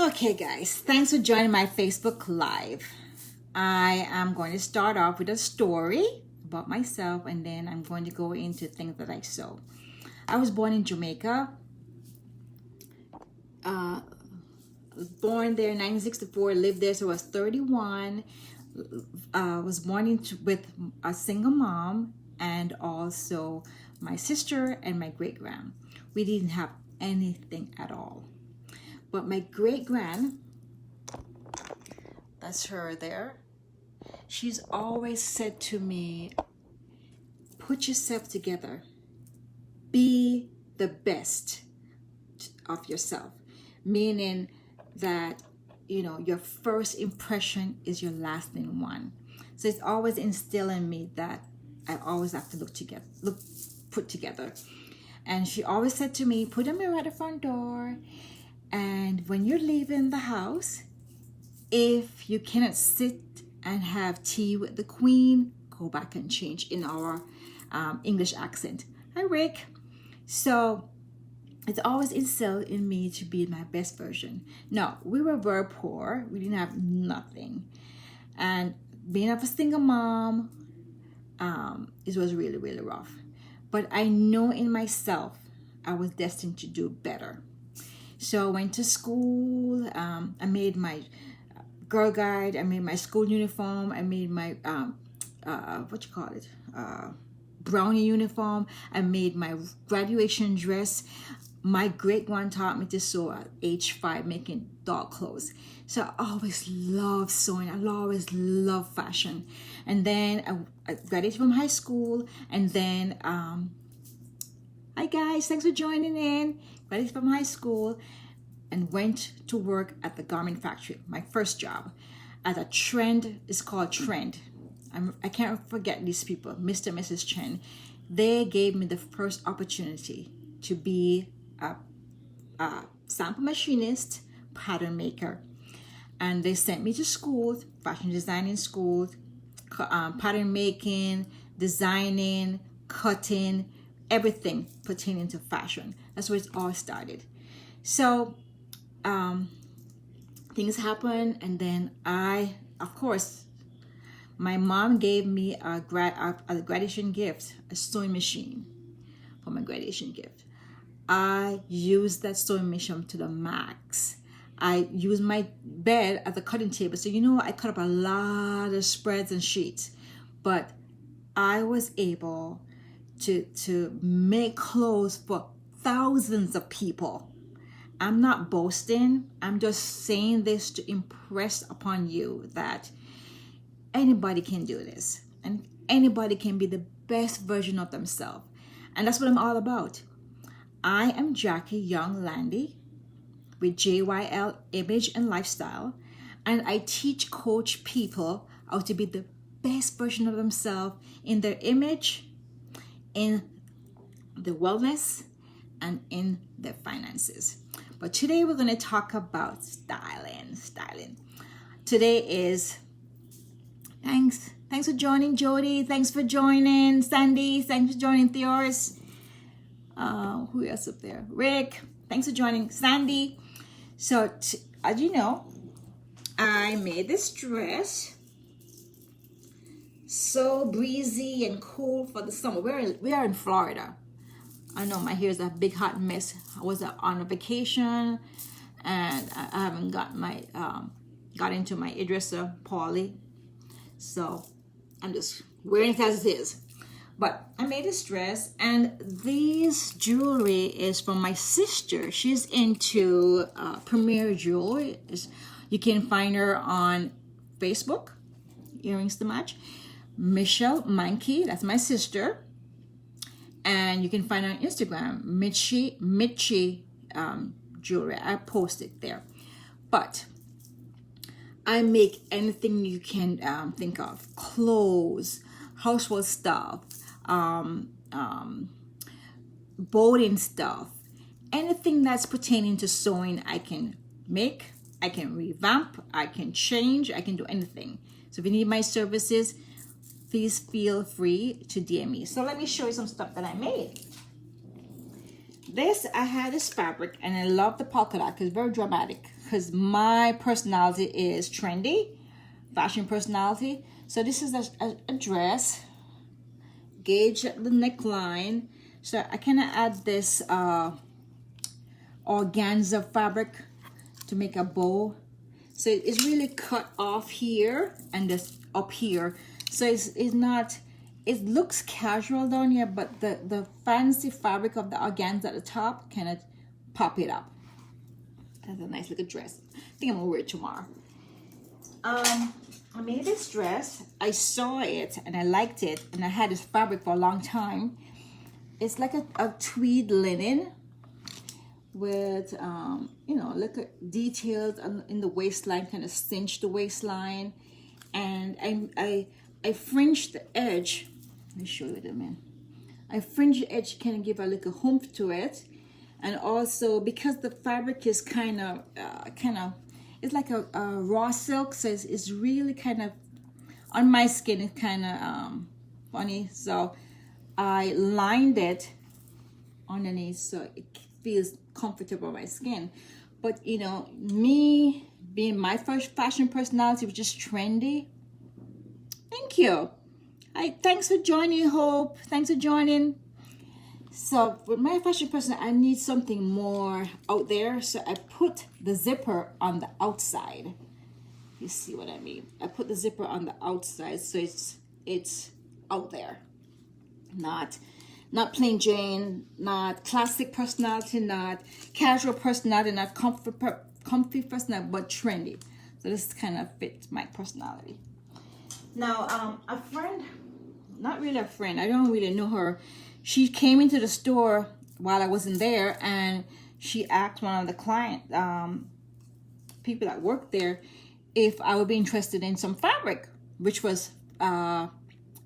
Okay, guys, thanks for joining my Facebook Live. I am going to start off with a story about myself, and then I'm going to go into things that I saw. I was born in Jamaica. Was born there in 1964, lived there, so I was 31. Was born with a single mom and also my sister and my great grand. We didn't have anything at all. But my great grand, that's her there, she's always said to me, put yourself together. Be the best of yourself. Meaning that, your first impression is your lasting one. So it's always instilled in me that I always have to look put together. And she always said to me, put a mirror at the front door. And when you're leaving the house, if you cannot sit and have tea with the queen, go back and change in our English accent. Hi, Rick. So it's always instilled in me to be my best version. No, we were very poor. We didn't have nothing. And being a single mom, it was really, really rough. But I know in myself, I was destined to do better. So I went to school. I made my Girl Guide. I made my school uniform. I made my, brownie uniform. I made my graduation dress. My great one taught me to sew at age 5, making dog clothes. So I always loved sewing. I always loved fashion. And then I graduated from high school. And then, hi guys, thanks for joining in. Graduated from high school and went to work at the garment factory. My first job at a Trend. It's called Trend. I can't forget these people, Mr. and Mrs. Chen. They gave me the first opportunity to be a sample machinist, pattern maker. And they sent me to school, fashion designing school, pattern making, designing, cutting, everything pertaining to fashion. That's where it all started. So things happened, and then of course, my mom gave me a graduation gift, a sewing machine for my graduation gift. I used that sewing machine to the max. I used my bed as a cutting table. So, I cut up a lot of spreads and sheets. But I was able to make clothes for thousands of people. I'm not boasting. I'm just saying this to impress upon you that anybody can do this. And anybody can be the best version of themselves. And that's what I'm all about. I am Jackie Young Landy with JYL Image and Lifestyle, and I coach people how to be the best version of themselves in their image, in the wellness, and in their finances. But today we're going to talk about styling. Today is, thanks for joining, Jody. Thanks for joining, Sandy. Thanks for joining, Theoris. Who else up there? Rick. Thanks for joining, Sandy. So, as you know, I made this dress so breezy and cool for the summer. We are in Florida. I know my hair is a big hot mess. I was on a vacation, and I haven't got into my hairdresser, Paulie. So I'm just wearing it as it is. But I made this dress, and this jewelry is from my sister. She's into Premier Jewelry. You can find her on Facebook, Earrings to Match. Michelle Mankey, that's my sister. And you can find her on Instagram, Mitchie Jewelry. I posted there. But I make anything you can think of. Clothes, household stuff, boating stuff, anything that's pertaining to sewing, I can make, I can revamp, I can change, I can do anything. So if you need my services, please feel free to DM me. So let me show you some stuff that I made. This, I had this fabric, and I love the polka dot because it's very dramatic. because my personality is trendy, fashion personality. So this is a dress, gauge the neckline. So I kind of add this organza fabric to make a bow. So it's really cut off here and this up here. So it's not, it looks casual down here, but the fancy fabric of the organza at the top kind of pop it up. That's a nice little dress. I think I'm gonna wear it tomorrow. I made this dress. I saw it and I liked it, and I had this fabric for a long time. It's like a tweed linen with you know, look at details in the waistline, kind of cinched the waistline, and I fringed the edge. Let me show you the man. I fringed the edge, kind of give a little oomph to it, and also because the fabric is kind of it's like a raw silk, so it's really kind of on my skin. It's kind of funny, so I lined it underneath so it feels comfortable on my skin. But you know, me being my first fashion personality, which is trendy. Thank you. Thanks for joining, Hope. Thanks for joining. So with my fashion person, I need something more out there. So I put the zipper on the outside. You see what I mean? I put the zipper on the outside, so it's out there. Not plain Jane, not classic personality, not casual personality, not comfy personality, but trendy. So this kind of fits my personality. Now, a friend, not really a friend, I don't really know her. She came into the store while I wasn't there, and she asked one of the client people that worked there if I would be interested in some fabric, which was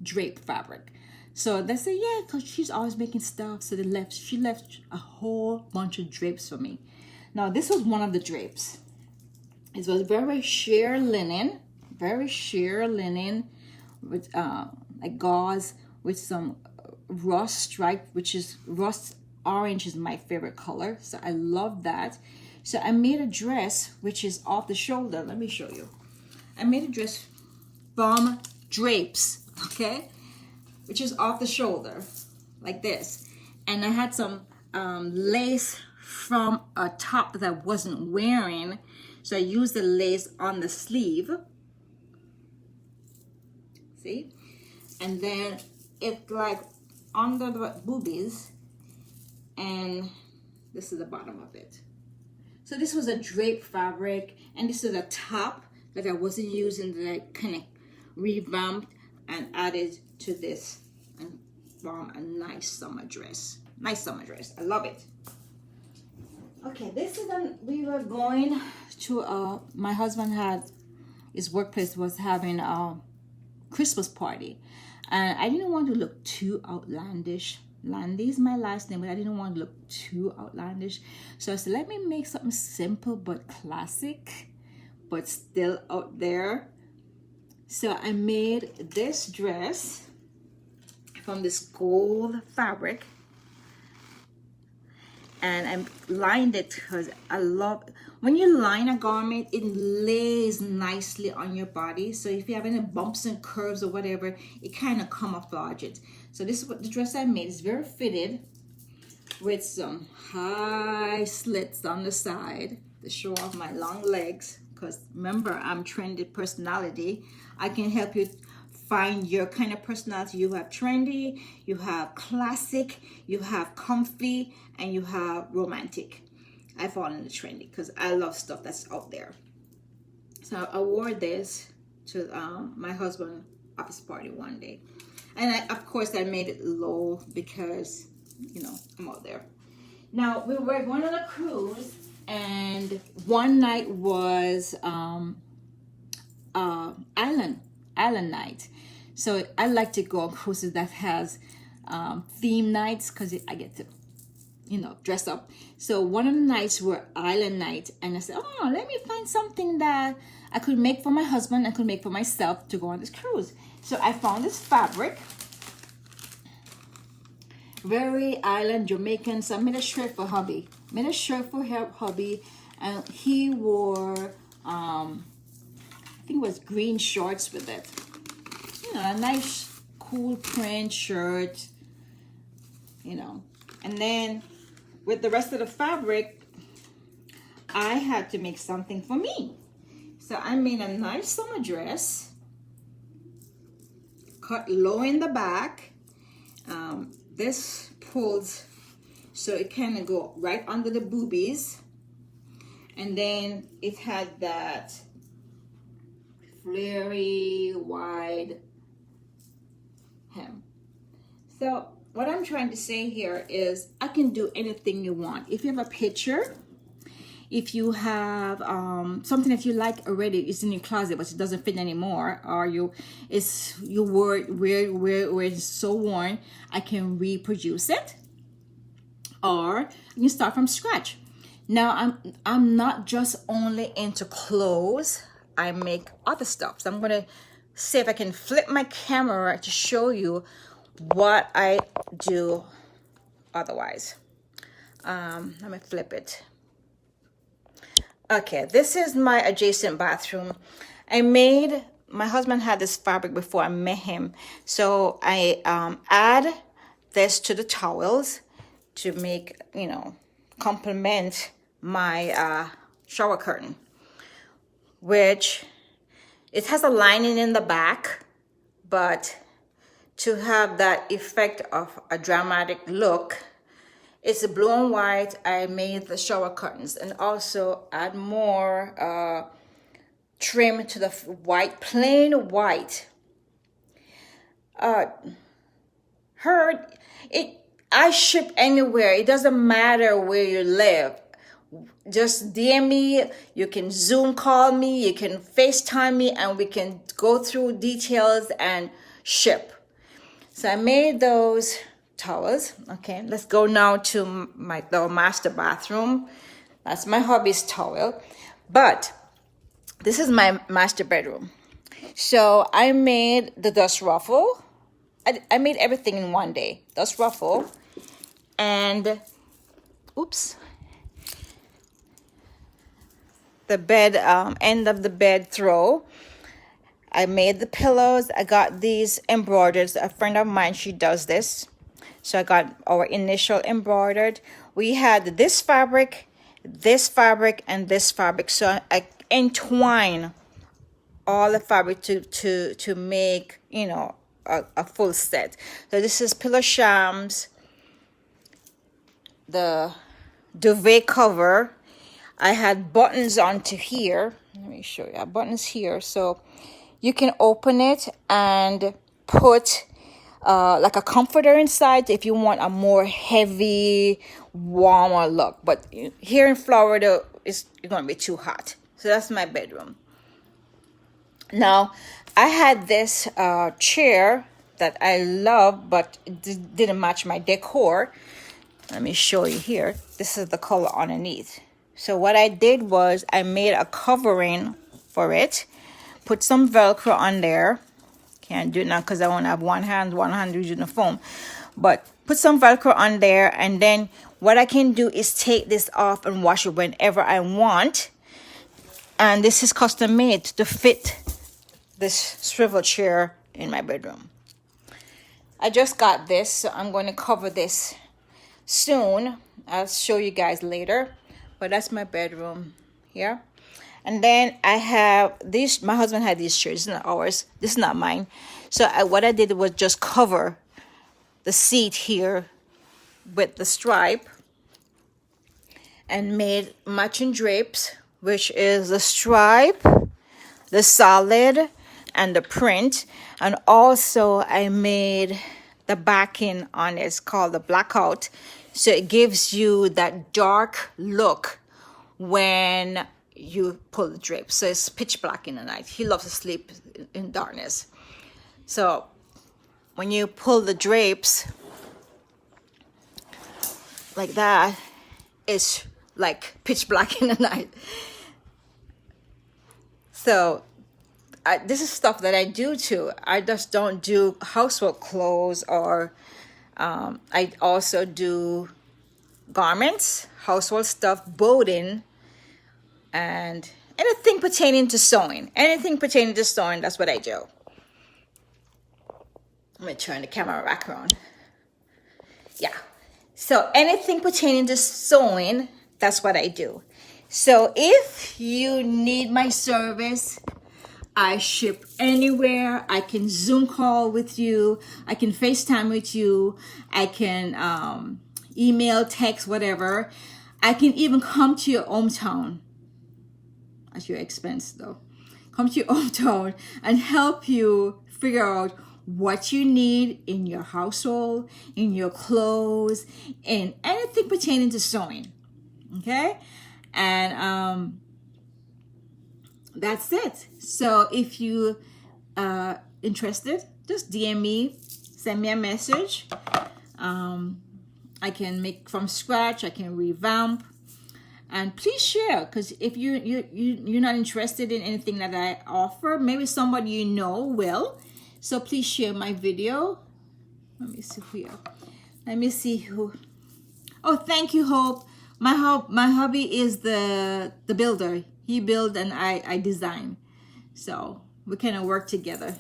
drape fabric. So they said, yeah, because she's always making stuff. So she left a whole bunch of drapes for me. Now, this was one of the drapes. It was very sheer linen with like gauze with some rust stripe, which is rust orange is my favorite color. So I love that. So I made a dress which is off the shoulder. Let me show you. I made a dress from drapes, okay, which is off the shoulder like this. And I had some lace from a top that I wasn't wearing. So I used the lace on the sleeve. See? And then it's like under the boobies, and this is the bottom of it. So this was a drape fabric, and this is a top that I wasn't using, that I kind of revamped and added to this and form a nice summer dress. Nice summer dress. I love it. Okay, this is we were going to my husband had his workplace was having a Christmas party, and I didn't want to look too outlandish. Landy is my last name, but I didn't want to look too outlandish. So I said, let me make something simple but classic, but still out there. So I made this dress from this gold fabric, and I lined it because I love when you line a garment, it lays nicely on your body. So if you have any bumps and curves or whatever, it kind of camouflage it. So this is what the dress I made. It's very fitted with some high slits on the side to show off my long legs. Because remember, I'm trendy personality. I can help you find your kind of personality. You have trendy, you have classic, you have comfy, and you have romantic. I fall into trendy because I love stuff that's out there. So I wore this to my husband's office party one day. And of course I made it low because, you know, I'm out there. Now we were going on a cruise, and one night was island night. So I like to go on cruises that has theme nights because I get to, you know, dress up. So one of the nights were island night, and I said, oh, let me find something that I could make for my husband, I could make for myself to go on this cruise. So I found this fabric, very island Jamaican. So I made a shirt for hubby. and he wore I think it was green shorts with it. You know, a nice cool print shirt, you know. And then with the rest of the fabric, I had to make something for me. So I made a nice summer dress, cut low in the back. This pulls so it kind of go right under the boobies. And then it had that flary wide hem. So what I'm trying to say here is I can do anything you want. If you have a picture, if you have something that you like already, it's in your closet but it doesn't fit anymore, or you wore it's so worn, I can reproduce it, or you can start from scratch. Now I'm not just only into clothes. I make other stuff. So I'm gonna see if I can flip my camera to show you what I do otherwise. Let me flip it. Okay, this is my adjacent bathroom. My husband had this fabric before I met him. So I add this to the towels to make, you know, complement my shower curtain, which it has a lining in the back, but to have that effect of a dramatic look, it's a blue and white. I made the shower curtains and also add more trim to the white, plain white. I ship anywhere. It doesn't matter where you live. Just DM me. You can Zoom call me. You can FaceTime me, and we can go through details and ship. So I made those towels. Okay, let's go now to the master bathroom. That's my hubby's towel, but this is my master bedroom. So I made the dust ruffle. I made everything in one day. Dust ruffle and the bed, end of the bed throw. I made the pillows. I got these embroidered. A friend of mine, she does this. So I got our initial embroidered. We had this fabric, and this fabric. So I entwine all the fabric to make, you know, a full set. So this is pillow shams, the duvet cover. I had buttons onto here. Let me show you. I have buttons here. So you can open it and put like a comforter inside if you want a more heavy, warmer look. But here in Florida, it's going to be too hot. So that's my bedroom. Now, I had this chair that I love, but it didn't match my decor. Let me show you here. This is the color underneath. So what I did was I made a covering for it. Put some Velcro on there. Can't do it now because I won't have one hand using the phone. But put some Velcro on there, and then what I can do is take this off and wash it whenever I want. And this is custom made to fit this swivel chair in my bedroom. I just got this, so I'm going to cover this soon. I'll show you guys later. But that's my bedroom here. And then I have these. My husband had these shirts. It's not ours. This is not mine. So what I did was just cover the seat here with the stripe and made matching drapes, which is the stripe, the solid, and the print. And also I made the backing on it. It's called the blackout. So it gives you that dark look when you pull the drape. So it's pitch black in the night. He loves to sleep in darkness. So when you pull the drapes like that, it's like pitch black in the night. So this is stuff that I do too. I just don't do household clothes, or I also do garments, household stuff, boating, and anything pertaining to sewing. Anything pertaining to sewing, that's what I do. I'm going to turn the camera back around. Yeah. So anything pertaining to sewing, that's what I do. So if you need my service, I ship anywhere. I can Zoom call with you. I can FaceTime with you. I can email, text, whatever. I can even come to your hometown at your expense, though. Come to your hometown and help you figure out what you need in your household, in your clothes, in anything pertaining to sewing. Okay? And that's it. So if you are interested, just DM me, send me a message. I can make from scratch, I can revamp. And please share, because if you're not interested in anything that I offer, maybe somebody you know will. So please share my video. Let me see here. Let me see who. Oh, thank you, Hope. My hubby is the builder. He builds and I design. So we kind of work together.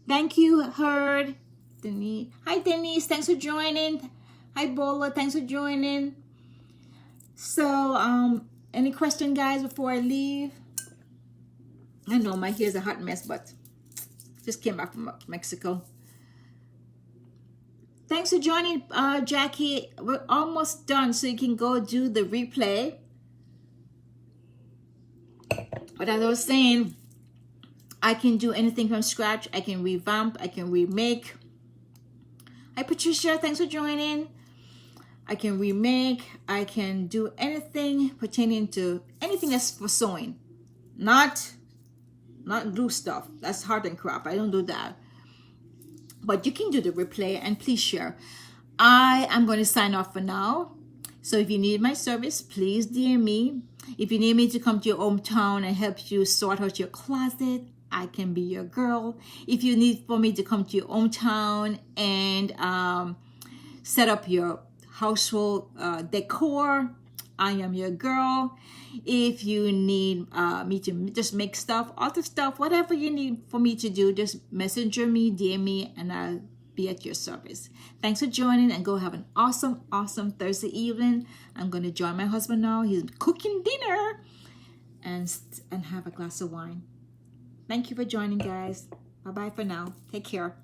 Thank you, Heard. Denise. Hi, Denise. Thanks for joining. Hi, Bola. Thanks for joining. So, any question, guys, before I leave? I know my hair's a hot mess, but just came back from Mexico. Thanks for joining, Jackie. We're almost done, so you can go do the replay. But as I was saying, I can do anything from scratch. I can revamp. I can remake. Hi, Patricia. Thanks for joining. I can remake. I can do anything pertaining to anything that's for sewing. Not glue stuff. That's hard and crap. I don't do that. But you can do the replay, and please share. I am going to sign off for now. So if you need my service, please DM me. If you need me to come to your hometown and help you sort out your closet, I can be your girl. If you need for me to come to your hometown and set up your household decor, I am your girl. If you need me to just make stuff, alter stuff, whatever you need for me to do, just messenger me, DM me, and I'll be at your service. Thanks for joining, and go have an awesome, awesome Thursday evening. I'm going to join my husband now. He's cooking dinner, and have a glass of wine. Thank you for joining, guys. Bye-bye for now. Take care.